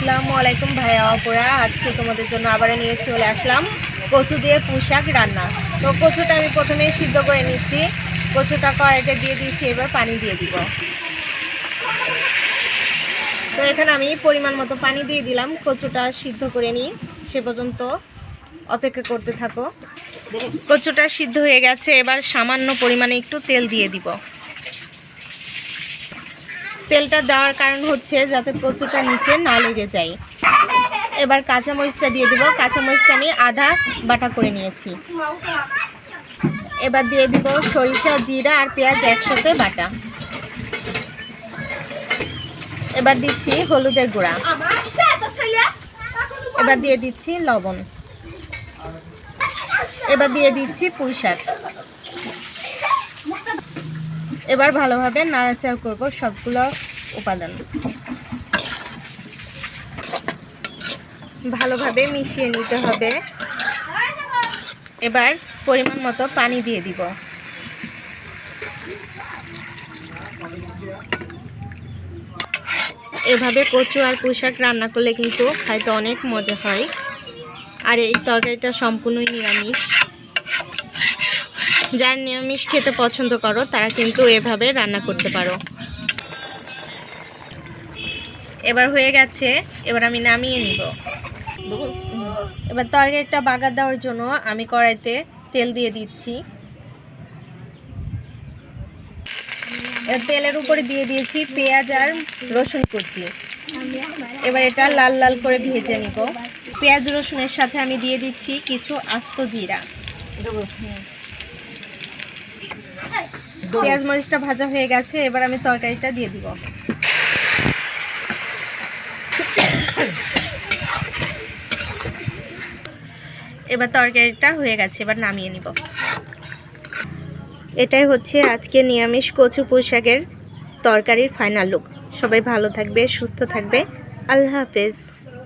আসসালামু আলাইকুম ভাইয়া আপুরা, আজকে তোমাদের জন্য আবার নিয়ে চলে আসলাম কচু দিয়ে পুঁই শাক রান্না। তো কচুটা আমি প্রথমেই সিদ্ধ করে নিচ্ছি। কচুটা কড়াইতে দিয়ে দিচ্ছি, এবার পানি দিয়ে দিব। তো এখানে আমি পরিমাণ মতো পানি দিয়ে দিলাম। কচুটা সিদ্ধ করে নিই, সে পর্যন্ত অপেক্ষা করতে থাকো। কচুটা সিদ্ধ হয়ে গেছে, এবার সামান্য পরিমাণে একটু তেল দিয়ে দিব। তেলটা দেওয়ার কারণ হচ্ছে যাতে কচুটা নিচে না লেগে যায়। এবার কাঁচামরিচটা দিয়ে দিব। কাঁচামরিচটা আমি আধা বাটা করে নিয়েছি। এবার দিয়ে দিব সরিষা, জিরা আর পেঁয়াজ একসাথে বাটা। এবার দিচ্ছি হলুদের গুঁড়া। এবার দিয়ে দিচ্ছি লবণ। এবার দিয়ে দিচ্ছি পুঁই শাক। এবার ভালোভাবে নাড়াচাড়া করব সবগুলো উপাদান। ভালোভাবে মিশিয়ে নিতে হবে। এবার পরিমাণ মতো পানি দিয়ে দিব। এভাবে কচু আর পুঁই শাক রান্না করলে কিন্তু খাইতে অনেক মজা হয়। আর এই তরকারিটা সম্পূর্ণই নিরামিষ। যারা নিরামিষ খেতে পছন্দ করো তারা কিন্তু এভাবে রান্না করতে পারো। এবার হয়ে গেছে, এবার আমি নামিয়ে নিব। এবার তরকারিটা বাগার দেওয়ার জন্য আমি কড়াইতে তেল দিয়ে দিচ্ছি। তেলের উপরে দিয়ে দিয়েছি পেঁয়াজ আর রসুন কুচি। এবার এটা লাল লাল করে ভেজে নিব। পেঁয়াজ রসুনের সাথে আমি দিয়ে দিচ্ছি কিছু আস্ত জিরা। পেঁয়াজ মরিচটা ভাজা হয়ে গেছে, এবার আমি তরকারিটা দিয়ে দিব। এবার তরকারিটা হয়ে গেছে, এবার নামিয়ে নিব। এটাই হচ্ছে আজকে নিরামিষ কচু পুঁই শাকের তরকারির ফাইনাল লুক। সবাই ভালো থাকবে, সুস্থ থাকবে। আল্লাহ হাফেজ।